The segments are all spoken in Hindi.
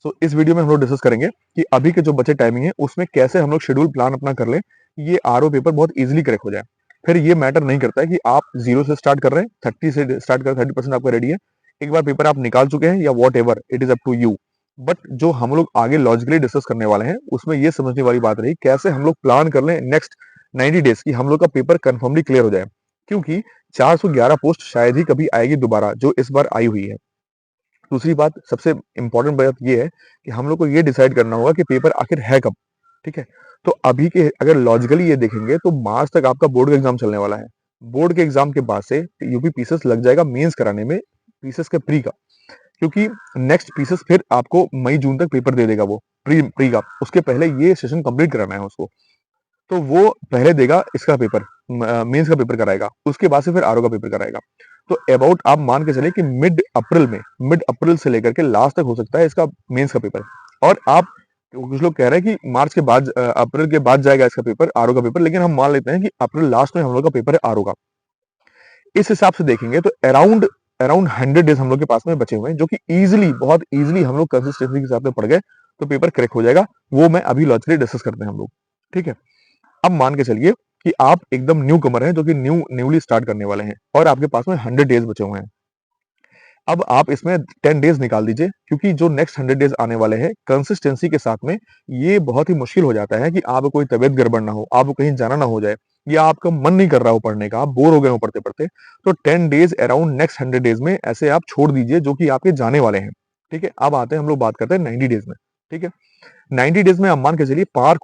सो इस वीडियो में हम लोग डिस्कस करेंगे कि अभी के जो बचे टाइमिंग है उसमें कैसे हम लोग शेड्यूल प्लान अपना कर लें, ये आरओ पेपर बहुत इजीली क्रैक हो जाए। फिर ये मैटर नहीं करता है कि आप 0 से स्टार्ट कर रहे हैं, 30 से स्टार्ट कर 30% आपका रेडी है। एक बार पेपर आप निकाल चुके हैं या whatever, it is up to you. But जो हम लोग आगे लॉजिकली डिस्कस करने वाले हैं उसमें ये समझने वाली बात रही कैसे हम लोग प्लान कर लें नेक्स्ट 90 डेज की हम लोग का पेपर कंफर्मली क्लियर हो जाए। क्योंकि 411 पोस्ट शायद ही कभी आएगी दोबारा जो इस बार आई हुई है। दूसरी बात, सबसे इंपॉर्टेंट बात ये है कि हम लोग को ये डिसाइड करना होगा कि पेपर आखिर है कब। ठीक है, तो अभी के अगर लॉजिकली ये देखेंगे तो मार्च तक आपका बोर्ड का एग्जाम चलने वाला है। बोर्ड के एग्जाम के बाद से यूपी पीसेस लग जाएगा मेंस कराने में, पीसेस के प्री का। क्योंकि नेक्स्ट पीसेस फिर आपको मई जून तक पेपर दे देगा वो प्री का। उसके पहले ये सेशन कंप्लीट कराना है उसको, तो वो पहले देगा इसका पेपर, मेंस का पेपर कराएगा, उसके बाद से फिर आरओ का पेपर कराएगा। तो अबाउट आप मान के चले कि मिड अप्रैल से लेकर के लास्ट तक हो सकता है इसका मेंस का पेपर। और आप, कुछ लोग कह रहे हैं कि मार्च के बाद, अप्रैल के बाद जाएगा इसका पेपर, आरओ का पेपर, लेकिन हम मान लेते हैं कि अप्रैल लास्ट में हम लोग का पेपर है आरओ का। इस हिसाब से देखेंगे तो अराउंड अराउंड 100 डेज हम लोग के पास में बचे हुए हैं, जो कि इजीली, बहुत इजीली हम लोग कंसिस्टेंसी के साथ में पढ़ गए तो पेपर क्रैक हो जाएगा। वो मैं अभी लॉजिकली डिस्कस करते हैं हम लोग। ठीक है, अब मान के चलिए कि आप एकदम न्यू कमर हैं, जो कि न्यूली स्टार्ट करने वाले हैं और आपके पास में 100 डेज बचे हुए हैं। अब आप इसमें 10 डेज निकाल दीजिए, क्योंकि जो नेक्स्ट 100 डेज आने वाले हैं कंसिस्टेंसी के साथ में, ये बहुत ही मुश्किल हो जाता है कि आपको कोई तबियत गड़बड़ ना हो, आपको कहीं जाना ना हो जाए, या आपका मन नहीं कर रहा हो पढ़ने का, आप बोर हो गए हो पढ़ते पढ़ते। तो 10 डेज अराउंड नेक्स्ट 100 डेज में ऐसे आप छोड़ दीजिए जो कि आपके जाने वाले हैं। ठीक है, अब आते हैं, हम लोग बात करते हैं 90 डेज में। ठीक है, 90 डेज में आप मान के चलिए 4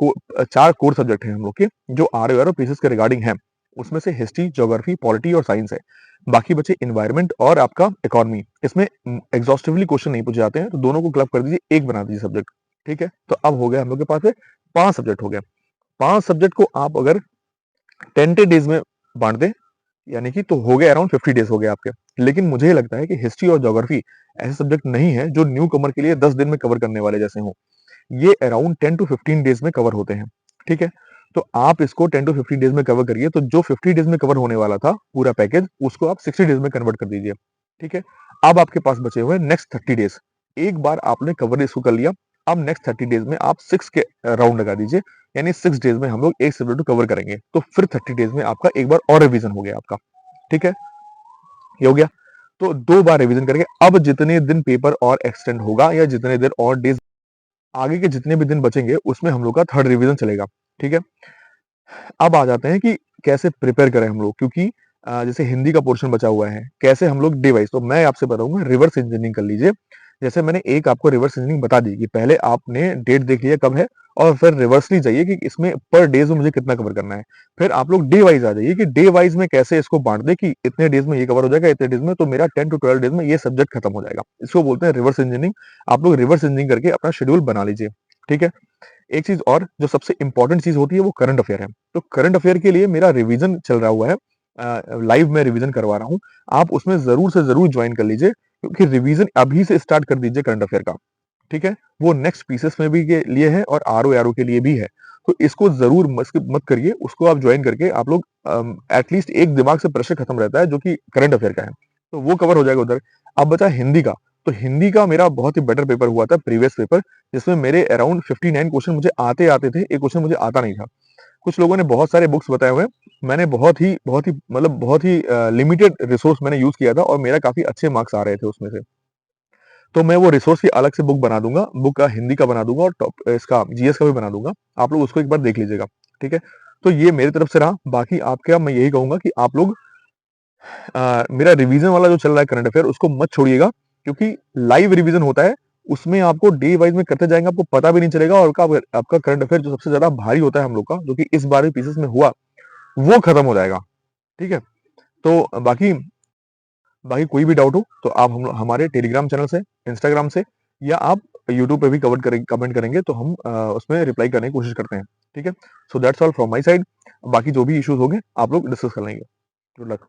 कोर सब्जेक्ट हैं हम लोग के, जो आर और पीसेस के रिगार्डिंग है। उसमें से हिस्ट्री, ज्योग्राफी, पॉलिटी और साइंस है। बाकी बचे इन्वायरमेंट और आपका इकोनॉमी। इसमें एग्जॉस्टिवली क्वेश्चन नहीं पूछे जाते हैं, तो दोनों को क्लब कर दीजिए, एक बना दीजिए सब्जेक्ट। ठीक है, तो अब हो गया हम लोग के पास में 5 सब्जेक्ट हो गए। 5 सब्जेक्ट को आप अगर 10 डेज में बांट दें, यानी कि तो हो गए अराउंड 50 डेज हो गए आपके। लेकिन मुझे ये लगता है कि हिस्ट्री और ज्योग्राफी ऐसे सब्जेक्ट नहीं है जो न्यू कमर के लिए 10 दिन में कवर करने वाले जैसे हो। ये अराउंड 10 टू 15 डेज में कवर होते हैं। ठीक है, तो आप इसको 10 टू 15 डेज में कवर करिए, तो जो 50 डेज में कवर होने वाला था पूरा पैकेज, उसको आप 60 डेज में कन्वर्ट कर दीजिए। ठीक है, अब आपके पास बचे हुए नेक्स्ट 30 डेज। एक बार आपने कवर इसको कर लिया, अब नेक्स्ट 30 डेज में आप 6 के राउंड लगा दीजिए, यानी 6 डेज में हम लोग एक सब्जेक्ट को कवर करेंगे, तो फिर 30 डेज में आपका एक बार और रिवीजन हो गया आपका। ठीक है, ये हो गया। तो 2 बार रिवीजन करेंगे। अब जितने दिन पेपर और एक्सटेंड होगा, या जितने दिन और डेज आगे के जितने भी दिन बचेंगे, उसमें हम लोग का थर्ड रिवीजन चलेगा। ठीक है, अब आ जाते हैं कि कैसे प्रिपेयर करें हम लोग, क्योंकि जैसे हिंदी का पोर्शन बचा हुआ है, कैसे हम लोग डे वाइज, तो मैं आपसे बताऊंगा रिवर्स इंजीनियरिंग कर लीजिए। जैसे मैंने एक आपको रिवर्स इंजीनियरिंग बता दी कि पहले आपने डेट देख लिया कब है, और फिर रिवर्सली जाइए कि इसमें पर डेज में मुझे कितना कवर करना है। फिर आप लोग डे वाइज आ जाइए कि डे वाइज में कैसे इसको बांट दे कि इतने डेज में ये कवर हो जाएगा, इतने डेज में तो मेरा 10 टू 12 डेज में ये सब्जेक्ट खत्म हो जाएगा। इसको बोलते हैं रिवर्स इंजीनियरिंग। आप लोग रिवर्स इंजीनियरिंग करके अपना शेड्यूल बना लीजिए। ठीक है, एक चीज और जो सबसे इंपॉर्टेंट चीज होती है वो करंट अफेयर है। तो करंट अफेयर के लिए मेरा रिवीजन चल रहा हुआ है, लाइव में रिवीजन करवा रहा हूँ। आप उसमें जरूर से जरूर ज्वाइन कर लीजिए, क्योंकि रिवीजन अभी से स्टार्ट कर दीजिए करंट अफेयर का। ठीक है, वो नेक्स्ट पीसेस में भी के लिए है और आरओ के लिए भी है। तो इसको जरूर मत करिए, उसको आप ज्वाइन करके आप लोग एटलीस्ट एक दिमाग से प्रेशर खत्म रहता है जो कि करंट अफेयर का है, तो वो कवर हो जाएगा उधर। अब बचा हिंदी का। तो हिंदी का मेरा बहुत ही बेटर पेपर हुआ था, प्रीवियस पेपर, जिसमें मेरे अराउंड 59 क्वेश्चन मुझे आते थे, एक क्वेश्चन मुझे आता नहीं था। कुछ लोगों ने बहुत सारे बुक्स बताए हुए हैं, मैंने बहुत ही लिमिटेड रिसोर्स मैंने यूज किया था, और मेरा काफी अच्छे मार्क्स आ रहे थे उसमें से। तो मैं वो रिसोर्स की अलग से बुक बना दूंगा, बुक का हिंदी का बना दूंगा और टॉप इसका जीएस का भी बना दूंगा। आप लोग उसको एक बार देख लीजिएगा। ठीक है, तो ये मेरी तरफ से रहा। बाकी आपका मैं यही कहूंगा कि आप लोग मेरा रिवीजन वाला जो चल रहा है करंट अफेयर, उसको मत छोड़िएगा, क्योंकि लाइव रिवीजन होता है, उसमें आपको डे वाइज में करते जाएंगे, आपको पता भी नहीं चलेगा, और आपका करंट अफेयर जो सबसे ज्यादा भारी होता है हम लोग का, जो कि इस बार भी पीसेस में हुआ, वो खत्म हो जाएगा। ठीक है, तो बाकी बाकी कोई भी डाउट हो तो आप हमारे टेलीग्राम चैनल से, इंस्टाग्राम से, या आप यूट्यूब पे भी कमेंट करेंगे तो हम उसमें रिप्लाई करने की कोशिश करते हैं। ठीक है, so that's all from my side. बाकी जो भी इश्यूज होंगे आप लोग डिस्कस कर लेंगे। Good luck.